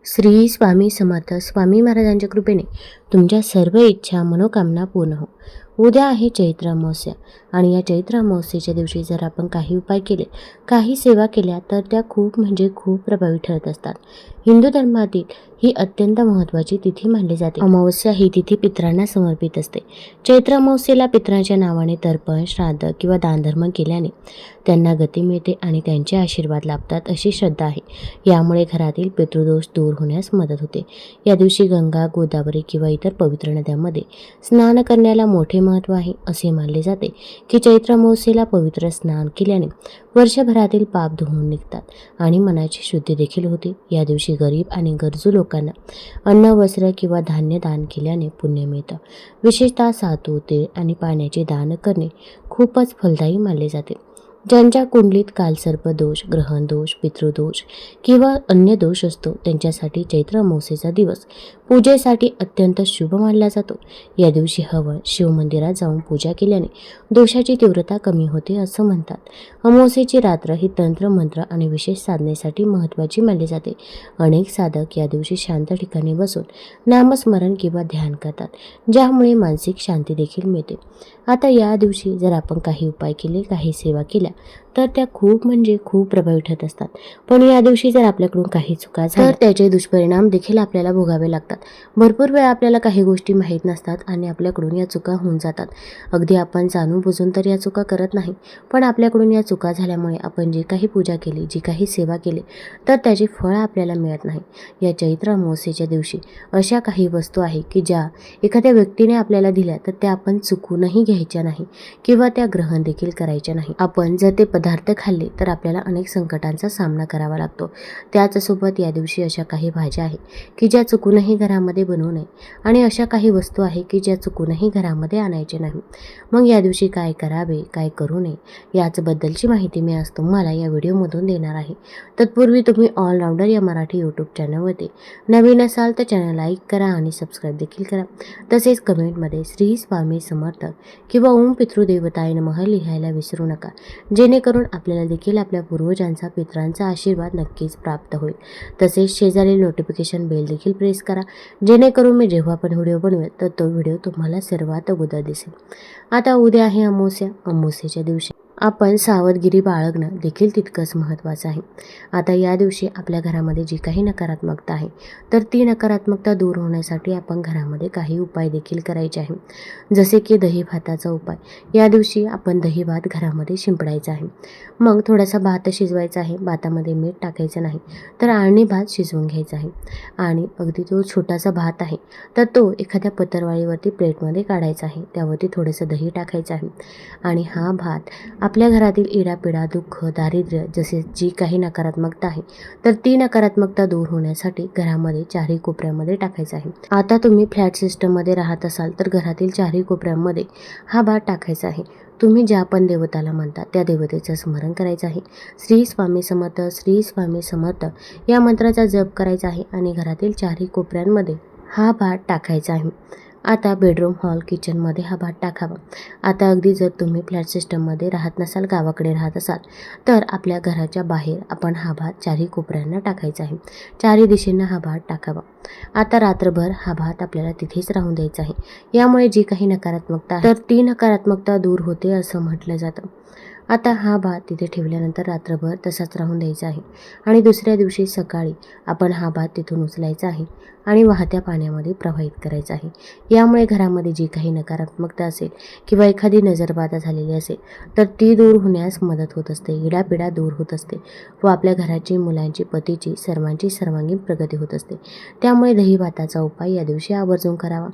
श्री स्वामी समर्थ. स्वामी महाराजांच्या कृपेने तुमच्या सर्व इच्छा मनोकामना पूर्ण हो. उद्या आहे चैत्र अमावस्या आणि या चैत्र अमावस्येच्या दिवशी जर आपण काही उपाय केले, काही सेवा केल्या तर त्या खूप खूप प्रभावी ठरत असतात. हिंदू धर्मातील ही अत्यंत महत्त्वाची तिथी मानली जाते. अमावस्या ही तिथी पितरांना समर्पित असते. चैत्र अमावस्येला पितरांच्या नावाने तर्पण, श्राद्ध किंवा दानधर्म केल्याने त्यांना गती मिळते आणि त्यांचे आशीर्वाद लाभतात अशी श्रद्धा आहे. यामुळे घरातील पितृदोष दूर होण्यास मदत होते. या दिवशी गंगा, गोदावरी किंवा इतर पवित्र नद्यांमध्ये स्नान करण्याला मोठे महत्त्व आहे. असे मानले जाते की चैत्र अमावस्येला पवित्र स्नान केल्याने वर्षभरातील पाप धुवून निघतात आणि मनाची शुद्धी देखील होते. या दिवशी गरीब आणि गरजू लोकांना अन्न, वस्त्र किंवा धान्य दान केल्याने पुण्य मिळतं. विशेषतः सातू, तेल आणि पाण्याचे दान करणे खूपच फलदायी मानले जाते. ज्यांच्या कुंडलीत कालसर्प दोष, ग्रहण दोष, पितृदोष किंवा अन्य दोष असतो त्यांच्यासाठी चैत्र अमावस्येचा दिवस पूजेसाठी अत्यंत शुभ मानला जातो. या दिवशी हवन, शिवमंदिरात जाऊन पूजा केल्याने दोषाची तीव्रता कमी होते असं म्हणतात. अमावस्येची रात्र ही तंत्र, मंत्र आणि विशेष साधनेसाठी महत्त्वाची मानली जाते. अनेक साधक या दिवशी शांत ठिकाणी बसून नामस्मरण किंवा ध्यान करतात, ज्यामुळे मानसिक शांती देखील मिळते. आता या दिवशी जर आपण काही उपाय केले, काही सेवा केल्या तर त्या खूप प्रभावी ठरत असतात. पण या दिवशी जर आपल्याकडून काही चुका झाल्या तर त्याचे दुष्परिणाम देखील आपल्याला भोगावे लागतात. भरपूर वेळा आपल्याला काही गोष्टी माहीत नसतात आणि आपल्याकडून या चुका होऊन जातात. अगदी आपण जाणून बुजून तर या चुका करत नाही, पण आपल्याकडून या चुका झाल्यामुळे आपण जी काही पूजा केली, जी काही सेवा केली तर त्याचे फळ आपल्याला मिळत नाही. या चैत्र अमावस्येच्या दिवशी अशा काही वस्तू आहे की ज्या एखाद्या व्यक्तीने आपल्याला दिल्या तर त्या आपण चुकूनही घ्यायच्या नाही किंवा त्या ग्रहण देखील करायच्या नाही. आपण जर ते पदार्थ खाल्ले तर आपल्याला अनेक संकटांचा सामना करावा लागतो. त्याचसोबत या दिवशी अशा काही भाज्या आहेत की ज्या चुकूनही घरामध्ये बनवू नये आणि अशा काही वस्तू आहे की ज्या चुकूनही घरामध्ये आणायचे नाही. मग या दिवशी काय करावे, काय करू नये याचबद्दलची माहिती मी आज तुम्हाला या व्हिडिओमधून देणार आहे. तत्पूर्वी तुम्ही ऑलराऊंडर या मराठी यूट्यूब चॅनलवरती नवीन असाल तर चॅनल लाईक करा आणि सबस्क्राईब देखील करा. तसेच कमेंटमध्ये श्री स्वामी समर्थ किंवा ओम पितृदेवताय नमः लिहायला विसरू नका, जेणेकरून आपल्याला देखील आपल्या पूर्वजांचा, पितरांचा आशीर्वाद नक्कीच प्राप्त होईल. तसेच शेजारील नोटिफिकेशन बेल देखील प्रेस करा, जेणेकरून मी जेव्हा पण व्हिडिओ बनवेल तर तो व्हिडिओ तुम्हाला सर्वात अगोदर दिसेल. आता उद्या आहे अमावस्या. अमावस्येच्या दिवशी आपण सावधगिरी बाळगणं देखील तितकंच महत्त्वाचं आहे. आता या दिवशी आपल्या घरामध्ये जी काही नकारात्मकता आहे तर ती नकारात्मकता दूर होण्यासाठी आपण घरामध्ये काही उपाय देखील करायचे आहे. जसे की दही भाताचा उपाय. या दिवशी आपण दही भात घरामध्ये शिंपडायचा आहे. मग थोडासा भात शिजवायचा आहे. भातामध्ये मीठ टाकायचं नाही तर आळणी भात शिजवून घ्यायचा आहे आणि अगदी तो छोटासा भात आहे तर तो एखाद्या पत्रावळीवरती प्लेटमध्ये काढायचा आहे. त्यावरती थोडंसं दही टाकायचं आहे आणि हा भात आपल्या घरातील इडापिडा, दुःख, दारिद्र्य जसे जी काही नकारात्मकता आहे तर ती नकारात्मकता दूर होण्यासाठी घरामध्ये चारही कोपऱ्यामध्ये टाकायचा आहे. आता तुम्ही फ्लॅट सिस्टममध्ये राहत असाल तर घरातील चारही कोपऱ्यामध्ये हा भात टाकायचा आहे. तुम्ही ज्या पण देवताला म्हणता त्या देवतेचं स्मरण करायचं आहे. श्री स्वामी समर्थ, श्री स्वामी समर्थ या मंत्राचा जप करायचा आहे आणि घरातील चारही कोपऱ्यांमध्ये हा भात टाकायचा आहे. आता बेडरूम, हॉल, किचनमध्ये हा भात टाकावा. आता अगदी जर तुम्ही फ्लॅट सिस्टममध्ये राहत नसाल, गावाकडे राहत असाल तर आपल्या घराच्या बाहेर आपण हा भात चारही कोपऱ्यांना टाकायचा आहे. चारही दिशेंना हा भात टाकावा. आता रात्रभर हा भात आपल्याला तिथेच राहून द्यायचा आहे. यामुळे जी काही नकारात्मकता आहे तर ती नकारात्मकता दूर होते असं म्हटलं जातं. आता हा भात तिथे ठेवल्यानंतर रात्रभर तसाच राहून द्यायचा आहे आणि दुसऱ्या दिवशी सकाळी आपण हा भात तिथून उचलायचा आहे आणि वाहत्या पाण्यामध्ये प्रवाहित करायचा आहे. यामुळे घरामध्ये जी काही नकारात्मकता असेल किंवा एखादी नजरबाधा झालेली असेल तर ती दूर होण्यास मदत होत असते, इडापिडा दूर होत असते व आपल्या घराची, मुलांची, पतीची, सर्वांची सर्वांगीण प्रगती होत असते. त्यामुळे दही भाताचा उपाय या दिवशी आवर्जून करावा.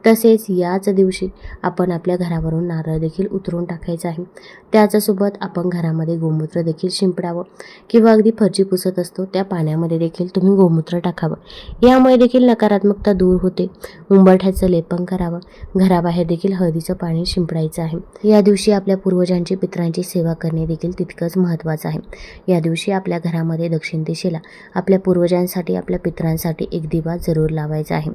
तसेच याच दिवशी आपण आपल्या घरावरून नारळ देखील उतरून टाकायचा आहे. त्याच्यासोबत आपण घरामध्ये गोमूत्र देखील शिंपडावं किंवा अगदी फरची पुसत असतो त्या पाण्यामध्ये देखील तुम्ही गोमूत्र टाकावं. यामुळे देखील नकारात्मकता दूर होते. उंबरठ्याचं लेपन करावं. घराबाहेर देखील हळदीचं पाणी शिंपडायचं आहे. या दिवशी आपल्या पूर्वजांची, पितरांची सेवा करणे देखील तितकंच महत्त्वाचं आहे. या दिवशी आपल्या घरामध्ये दक्षिण दिशेला आपल्या पूर्वजांसाठी, आपल्या पितरांसाठी एक दिवा जरूर लावायचा आहे.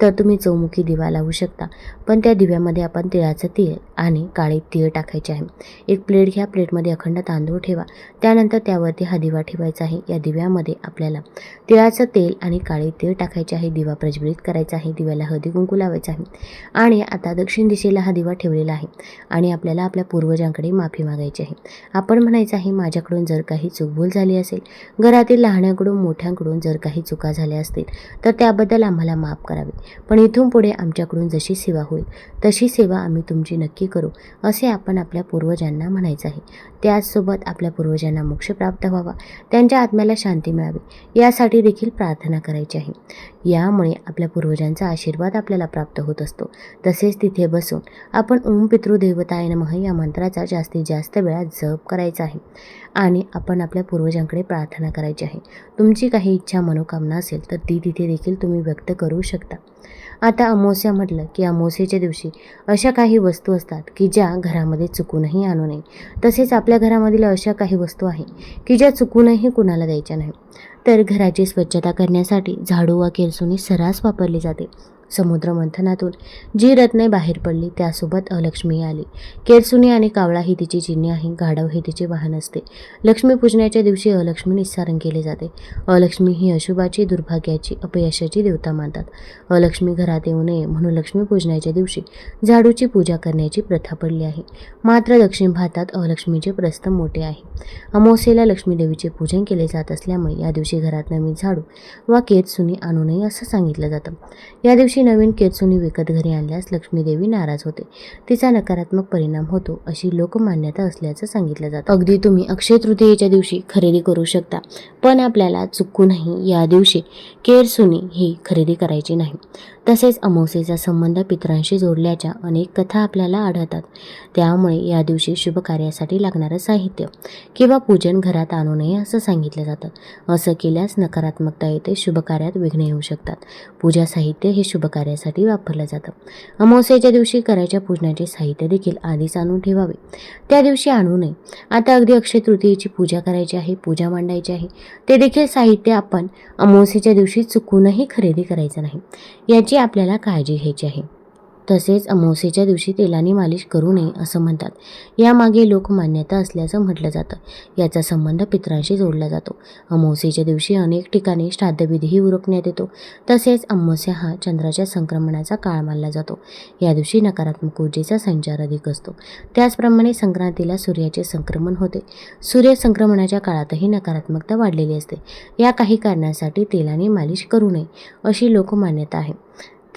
तर तुम्ही चौमुखी दिवा लावू शकता, पण त्या दिव्यामध्ये आपण तिळाचं तेल आणि काळे तीळ टाकायचे आहे. एक प्लेट घ्या, पहिल्या प्लेटमध्ये अखंड तांदूळ ठेवा. त्यानंतर त्यावरती हा दिवा ठेवायचा आहे. या दिव्यामध्ये आपल्याला तिळाचं तेल आणि काळे तीळ टाकायचे आहे. दिवा प्रज्वलित करायचा आहे. दिव्याला हळदी कुंकू लावायचं आहे. आणि आता दक्षिण दिशेला हा दिवा ठेवलेला आहे आणि आपल्याला आपल्या पूर्वजांकडे माफी मागायची आहे. आपण म्हणायचं आहे, माझ्याकडून जर काही चूकभूल झाली असेल, घरातील लहानाकडून मोठ्यांकडून जर काही चुका झाल्या असतील तर त्याबद्दल आम्हाला माफ करावे. पण इथून पुढे आमच्याकडून जशी सेवा होईल तशी सेवा आम्ही तुमची नक्की करू, असे आपण आपल्या पूर्वजांना म्हणायचं आहे. त्याचसोबत आपल्या पूर्वजांना मोक्ष प्राप्त व्हावा, त्यांच्या आत्म्याला शांती मिळावी यासाठी देखील प्रार्थना करायची आहे. यामुळे आपल्या पूर्वजांचा आशीर्वाद आपल्याला प्राप्त होत असतो. तसेच तिथे बसून आपण ओम पितृदेवताय नमः या मंत्राचा जास्तीत जास्त वेळा जप करायचा आहे आणि आपण आपल्या पूर्वजांकडे प्रार्थना करायची आहे. तुमची काही इच्छा मनोकामना असेल तर ती तिथे देखील तुम्ही व्यक्त करू शकता. आता अमावस्या म्हटलं की अमावस्येच्या दिवशी अशा काही वस्तू असतात की ज्या घरामध्ये चुकूनही आणू नये. तसेच आपल्या घरामधील अशा काही वस्तू आहे की ज्या चुकूनही कुणाला द्यायच्या नाही. तर घराची स्वच्छता करण्यासाठी झाडू वा केरसुणी सर्रास वापरली जाते. समुद्र मंथनातून जी रत्ने बाहेर पडली त्यासोबत अलक्ष्मी आली. केरसुणी आणि कावळा ही तिची चिन्हे आहे. गाढव हे तिचे वाहन असते. लक्ष्मी पूजनाच्या दिवशी अलक्ष्मी निस्सारण केले जाते. अलक्ष्मी ही अशुभाची, दुर्भाग्याची, अपयशाची देवता मानतात. अलक्ष्मी घरात येऊ नये म्हणून लक्ष्मी पूजनाच्या दिवशी झाडूची पूजा करण्याची प्रथा पडली आहे. मात्र दक्षिण भारतात अलक्ष्मीचे प्रस्थ मोठे आहे. अमावस्येला लक्ष्मी देवीचे पूजन केले जात असल्यामुळे या दिवशी घरात नवीन झाडू वा केरसुणी आणू नये असं सांगितलं जातं. या दिवशी नवीन केरसुणी विकत घरी आणल्यास लक्ष्मी देवी नाराज होते, तिचा नकारात्मक परिणाम होतो अशी लोकमान्यता असल्याचं सांगितलं जातं. अगदी तुम्ही अक्षय तृतीयेच्या दिवशी खरेदी करू शकता, पण आपल्याला चुकूनही या दिवशी केरसुणी ही खरेदी करायची नाही. तसेच अमावस्येचा संबंध पितरांशी जोडल्याच्या अनेक कथा आपल्याला आढळतात. त्यामुळे या दिवशी शुभ कार्यासाठी लागणारं साहित्य किंवा पूजन घरात आणू नये असं सांगितलं जातं. असं केल्यास नकारात्मकता येते, शुभ कार्यात विघ्न येऊ शकतात. पूजा साहित्य हे शुभ कार्यासाठी वापरलं जातं. अमावस्येच्या दिवशी करायच्या पूजनाचे साहित्य देखील आधीच आणून ठेवावे, त्या दिवशी आणू नये. आता अगदी अक्षय तृतीयेची पूजा करायची आहे, पूजा मांडायची आहे, ते देखील साहित्य आपण अमावस्येच्या दिवशी चुकूनही खरेदी करायचं नाही, याची आपल्याला काळजी घ्यायची आहे. तसेच अमावस्येच्या दिवशी तेलाने मालिश करू नये असं म्हणतात. यामागे लोकमान्यता असल्याचं म्हटलं जातं. याचा संबंध पितरांशी जोडला जातो. अमावस्येच्या दिवशी अनेक ठिकाणी श्राद्धविधीही उरकण्यात येतो. तसेच अमावस्या हा चंद्राच्या संक्रमणाचा काळ मानला जातो. या दिवशी नकारात्मक ऊर्जेचा संचार अधिक असतो. त्याचप्रमाणे संक्रांतीला सूर्याचे संक्रमण होते. सूर्य संक्रमणाच्या काळातही नकारात्मकता वाढलेली असते. या काही कारणांसाठी तेलाने मालिश करू नये अशी लोकमान्यता आहे.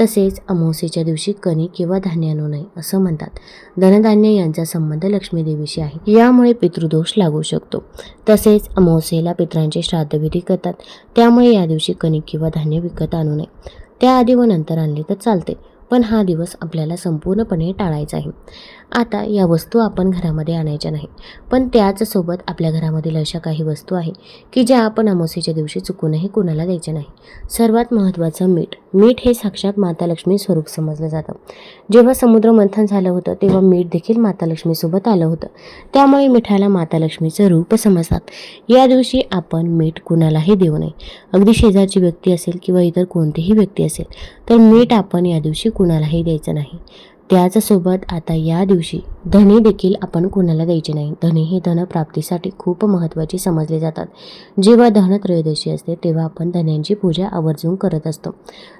तसेच अमावस्येच्या दिवशी कणी किंवा धान्य आणू नये असं म्हणतात. धनधान्य यांचा संबंध लक्ष्मी देवीशी आहे, यामुळे पितृदोष लागू शकतो. तसेच अमावस्येला पितरांचे श्राद्धविधी करतात, त्यामुळे या दिवशी कणी किंवा धान्य विकत आणू नये. त्याआधी व नंतर आणले तर चालते, पण हा दिवस आपल्याला संपूर्णपणे टाळायचा आहे. आता या वस्तू आपण घरामध्ये आणायच्या नाही, पण त्याचसोबत आपल्या घरामधील अशा काही वस्तू आहे की ज्या आपण अमावस्येच्या दिवशी चुकूनही कुणाला द्यायच्या नाही. सर्वात महत्त्वाचं मीठ हे साक्षात माता लक्ष्मी स्वरूप समजलं जातं. जेव्हा समुद्र मंथन झालं होतं तेव्हा मीठ देखील माता लक्ष्मीसोबत आलं होतं, त्यामुळे मिठाला माता लक्ष्मीचं रूप समजतात. या दिवशी आपण मीठ कुणालाही देऊ नये. अगदी शेजारची व्यक्ती असेल किंवा इतर कोणतीही व्यक्ती असेल तर मीठ आपण या दिवशी कुणालाही द्यायचं नाही. त्याचसोबत आता या दिवशी धने देखील आपण कुणाला द्यायचे नाही. धने हे धनप्राप्तीसाठी खूप महत्त्वाची समजले जातात. जेव्हा धनत्रयोदशी असते तेव्हा आपण धन्यांची पूजा आवर्जून करत असतो.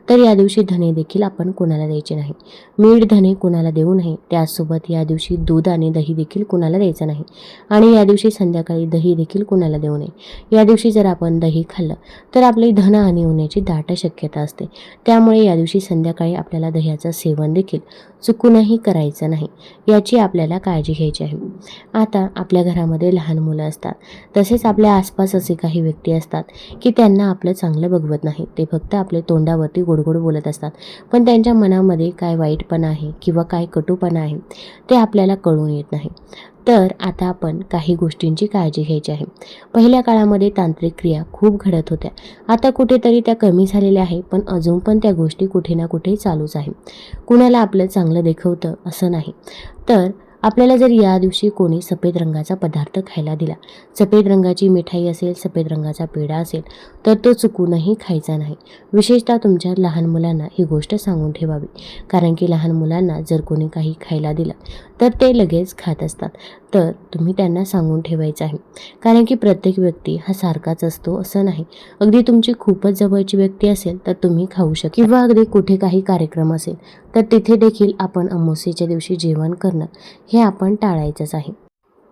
तर या दिवशी धने देखील आपण कुणाला द्यायचे नाही. मीठ धने कुणाला देऊ नये. त्याचसोबत या दिवशी दूध आणि दही देखील कुणाला द्यायचं नाही. आणि या दिवशी संध्याकाळी दही देखील कुणाला देऊ नये. या दिवशी जर आपण दही खाल्लं तर आपली धनहानी होण्याची दाट शक्यता असते. त्यामुळे या दिवशी संध्याकाळी आपल्याला दह्याचं सेवन देखील चुकूनही करायचं नाही, याची आपल्याला काळजी घ्यायची आहे. आता आपल्या घरामध्ये लहान मुलं असतात, तसेच आपल्या आसपास असे काही व्यक्ती असतात की त्यांना आपलं चांगलं बघवत नाही. ते फक्त आपले तोंडावरती गोडगोड बोलत असतात, पण त्यांच्या मनामध्ये काय वाईटपणा आहे किंवा काय कटुपणा आहे ते आपल्याला कळून येत नाही. तर आता आपण काही गोष्टींची काळजी घ्यायची आहे. पहिल्या काळामध्ये तांत्रिक क्रिया खूप घडत होत्या, आता कुठेतरी त्या कमी झालेल्या आहे, पण अजून पण त्या गोष्टी कुठे ना कुठे चालूच आहे. कुणाला आपलं चांगलं देखवतं असं नाही. तर आपल्याला जर या दिवशी कोणी सफेद रंगाचा पदार्थ खायला दिला, सफेद रंगाची मिठाई असेल, सफेद रंगाचा पेढा असेल, तर तो चुकूनही खायचा नाही. विशेषतः तुमच्या लहान मुलांना ही गोष्ट सांगून ठेवावी, कारण की लहान मुलांना जर कोणी काही खायला दिलं तर ते लगेच खात असतात. तर तुम्ही त्यांना सांगून ठेवायचं आहे, कारण की प्रत्येक व्यक्ती हा सारखाच असतो असं नाही. अगदी तुमची खूपच जवळची व्यक्ती असेल तर तुम्ही खाऊ शकता, किंवा अगदी कुठे काही कार्यक्रम असेल तर तिथे देखील आपण अमावास्येच्या दिवशी जेवण करणं हे आपण टाळायचंच आहे.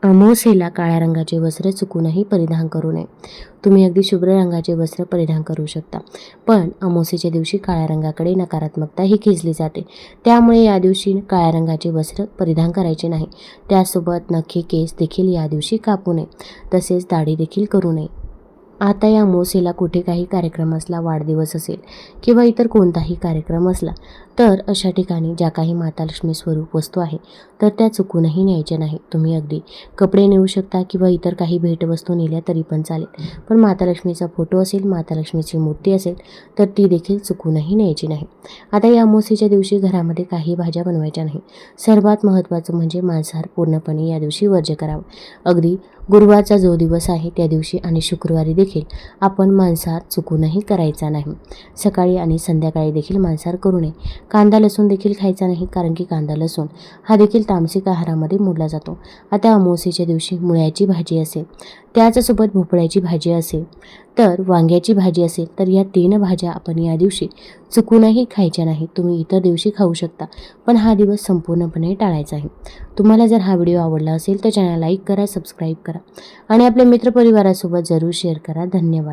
अमावास्येला काळ्या रंगाचे वस्त्र चुकूनही परिधान करू नये. तुम्ही अगदी शुभ्र रंगाचे वस्त्र परिधान करू शकता, पण अमावास्येच्या दिवशी काळ्या रंगाकडे नकारात्मकता ही खेचली जाते. त्यामुळे या दिवशी काळ्या रंगाचे वस्त्र परिधान करायचे नाही. त्यासोबत नखे, केस देखील या दिवशी कापू नये, तसेच दाढी देखील करू नये. आता या अमावास्येला कुठे काही कार्यक्रम असला, वाढदिवस असेल किंवा इतर कोणताही कार्यक्रम असला, तर अशा ठिकाणी ज्या काही माता लक्ष्मी स्वरूप वस्तू आहे तर त्या चुकूनही न्यायच्या नाही. तुम्ही अगदी कपडे नेऊ शकता किंवा इतर काही भेटवस्तू नेल्या तरी पण चालेल, पण माता लक्ष्मीचा फोटो असेल, माता लक्ष्मीची मूर्ती असेल तर ती देखील चुकूनही न्यायची नाही. आता या अमावास्येच्या दिवशी घरामध्ये काही भाज्या बनवायच्या नाही. सर्वात महत्त्वाचं म्हणजे मांसाहार पूर्णपणे या दिवशी वर्ज्य करावं. अगदी गुरुवारचा जो दिवस आहे त्या दिवशी आणि शुक्रवारी देखील आपण मांसाहार चुकूनही करायचा नाही. सकाळी आणि संध्याकाळी देखील मांसाहार करू नये. कांदा लसूण देखील खायचा नाही, कारण की कांदा लसूण हा देखील तामसिक आहारामध्ये मोडला जातो. आता अमावास्येच्या दिवशी मुळ्याची भाजी असेल, त्याच्यासोबत भोपळ्याची भाजी असेल, तर वांग्याची भाजी असेल, तर या 3 भाज्या आपण या दिवशी चुकूनही खायच्या नाही. तुम्ही इतर दिवशी खाऊ शकता, पण हा दिवस संपूर्णपणे टाळायचा आहे. तुम्हाला जर हा व्हिडिओ आवडला असेल तर चॅनल लाईक करा, सबस्क्राईब करा आणि आपल्या मित्रपरिवारासोबत जरूर शेअर करा. धन्यवाद.